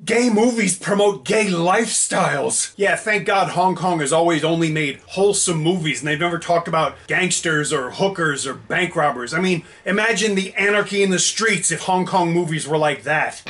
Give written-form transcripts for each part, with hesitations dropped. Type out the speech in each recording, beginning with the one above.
Gay movies promote gay lifestyles. Yeah, thank God Hong Kong has always only made wholesome movies and they've never talked about gangsters or hookers or bank robbers. I mean, imagine the anarchy in the streets if Hong Kong movies were like that.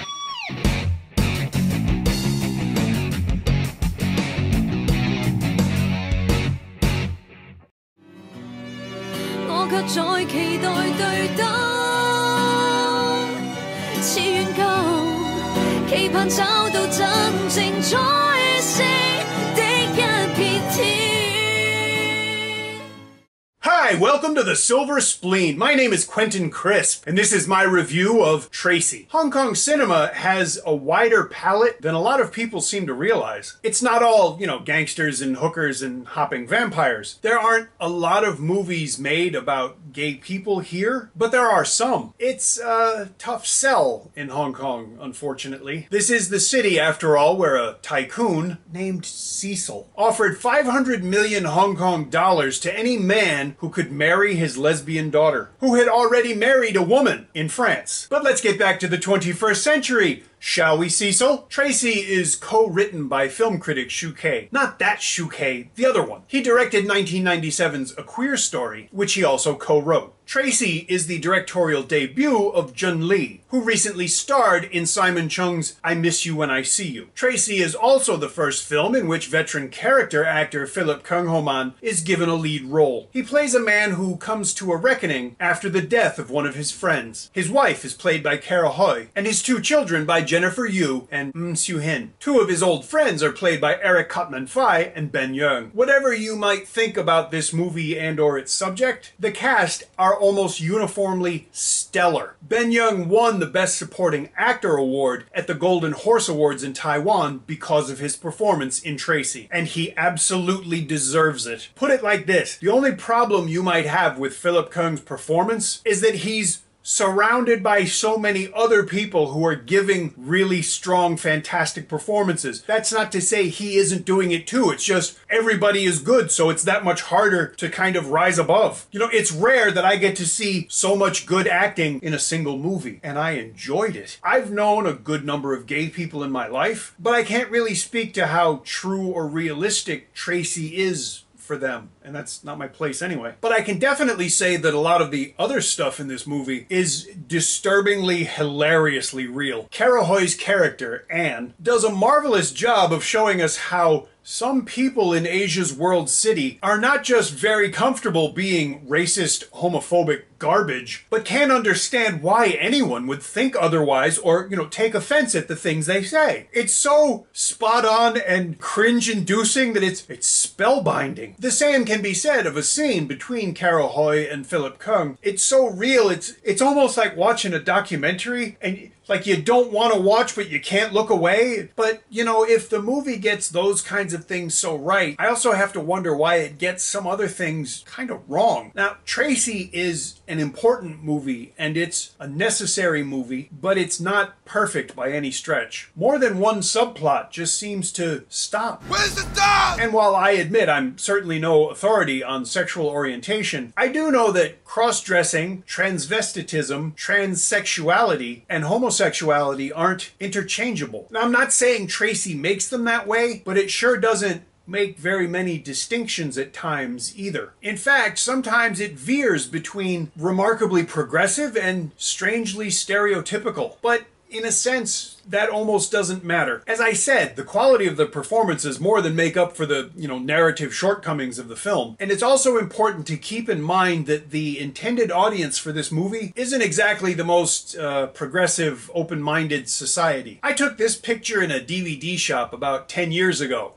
Hi, welcome to the Silver Spleen. My name is Quentin Crisp, and this is my review of Tracey. Hong Kong cinema has a wider palette than a lot of people seem to realize. It's not all, gangsters and hookers and hopping vampires. There aren't a lot of movies made about gay people here, but there are some. It's a tough sell in Hong Kong, unfortunately. This is the city, after all, where a tycoon named Cecil offered 500 million Hong Kong dollars to any man who could marry his lesbian daughter, who had already married a woman in France. But let's get back to the 21st century. Shall we, Cecil? Tracey is co-written by film critic Shu Kei. Not that Shu Kei, the other one. He directed 1997's A Queer Story, which he also co-wrote. Tracey is the directorial debut of Jun Lee, who recently starred in Simon Chung's I Miss You When I See You. Tracey is also the first film in which veteran character actor Philip Kung Ho Man is given a lead role. He plays a man who comes to a reckoning after the death of one of his friends. His wife is played by Kara Hui, and his two children by Jennifer Yu and Siu Hin. Two of his old friends are played by Eric Cotman Fai and Ben Yeung. Whatever you might think about this movie and or its subject, the cast are almost uniformly stellar. Ben Yeung won the Best Supporting Actor award at the Golden Horse Awards in Taiwan because of his performance in Tracey, and he absolutely deserves it. Put it like this, the only problem you might have with Philip Kung's performance is that he's surrounded by so many other people who are giving really strong, fantastic performances. That's not to say he isn't doing it too. It's just everybody is good, so it's that much harder to kind of rise above. It's rare that I get to see so much good acting in a single movie, and I enjoyed it. I've known a good number of gay people in my life, but I can't really speak to how true or realistic Tracey is for them, and that's not my place anyway. But I can definitely say that a lot of the other stuff in this movie is disturbingly, hilariously real. Kara Hui's character, Anne, does a marvelous job of showing us how some people in Asia's world city are not just very comfortable being racist, homophobic garbage, but can't understand why anyone would think otherwise or, take offense at the things they say. It's so spot on and cringe-inducing that it's spellbinding. The same can be said of a scene between Kara Hui and Philip Kung. It's so real, it's almost like watching a documentary and like you don't want to watch but you can't look away. But if the movie gets those kinds of things so right, I also have to wonder why it gets some other things kind of wrong. Now, Tracey is an important movie and it's a necessary movie, but it's not perfect by any stretch. More than one subplot just seems to stop. Where's the dog? And while I admit I'm certainly no authority on sexual orientation, I do know that cross-dressing, transvestitism, transsexuality, and homosexuality aren't interchangeable. Now, I'm not saying Tracey makes them that way, but it sure doesn't make very many distinctions at times either. In fact, sometimes it veers between remarkably progressive and strangely stereotypical. But in a sense, that almost doesn't matter. As I said, the quality of the performances more than make up for the, narrative shortcomings of the film. And it's also important to keep in mind that the intended audience for this movie isn't exactly the most progressive, open-minded society. I took this picture in a DVD shop about 10 years ago.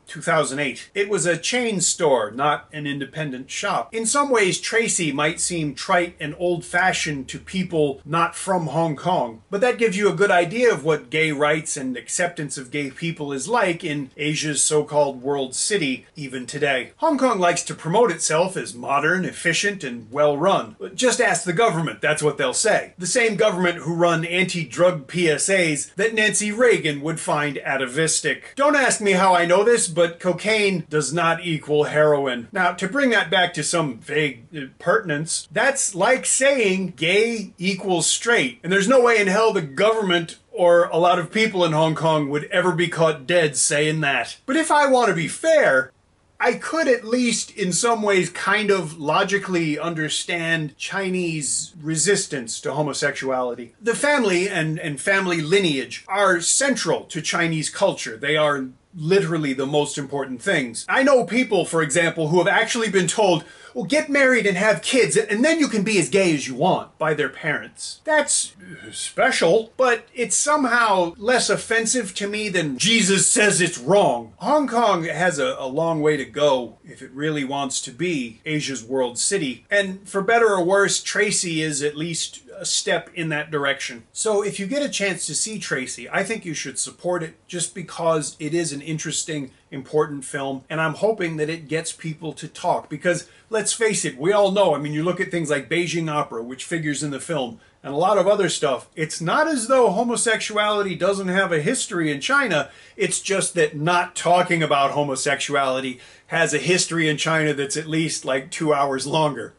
2008. It was a chain store, not an independent shop. In some ways, Tracey might seem trite and old-fashioned to people not from Hong Kong, but that gives you a good idea of what gay rights and acceptance of gay people is like in Asia's so-called world city even today. Hong Kong likes to promote itself as modern, efficient, and well-run. Just ask the government, that's what they'll say. The same government who run anti-drug PSAs that Nancy Reagan would find atavistic. Don't ask me how I know this, but cocaine does not equal heroin. Now, to bring that back to some vague pertinence, that's like saying gay equals straight, and there's no way in hell the government or a lot of people in Hong Kong would ever be caught dead saying that. But if I want to be fair, I could at least in some ways kind of logically understand Chinese resistance to homosexuality. The family and family lineage are central to Chinese culture. They are literally the most important things. I know people, for example, who have actually been told, well, get married and have kids, and then you can be as gay as you want by their parents. That's special, but it's somehow less offensive to me than Jesus says it's wrong. Hong Kong has a long way to go if it really wants to be Asia's world city. And for better or worse, Tracey is at least a step in that direction. So if you get a chance to see Tracey, I think you should support it just because it is an interesting, important film, and I'm hoping that it gets people to talk, because let's face it, we all know, I mean, you look at things like Beijing Opera, which figures in the film, and a lot of other stuff, it's not as though homosexuality doesn't have a history in China, it's just that not talking about homosexuality has a history in China that's at least like 2 hours longer.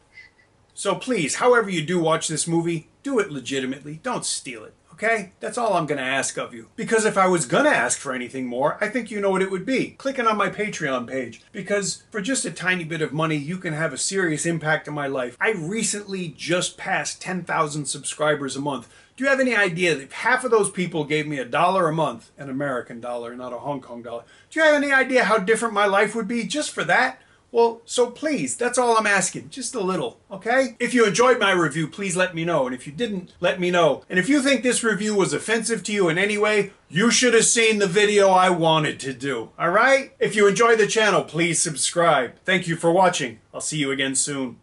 So please, however you do watch this movie, do it legitimately, don't steal it. Okay? That's all I'm going to ask of you. Because if I was going to ask for anything more, I think you know what it would be. Clicking on my Patreon page. Because for just a tiny bit of money, you can have a serious impact on my life. I recently just passed 10,000 subscribers a month. Do you have any idea that if half of those people gave me $1 a month, an American dollar, not a Hong Kong dollar, do you have any idea how different my life would be just for that? Well, so please, that's all I'm asking, just a little, okay? If you enjoyed my review, please let me know, and if you didn't, let me know. And if you think this review was offensive to you in any way, you should have seen the video I wanted to do, alright? If you enjoy the channel, please subscribe. Thank you for watching. I'll see you again soon.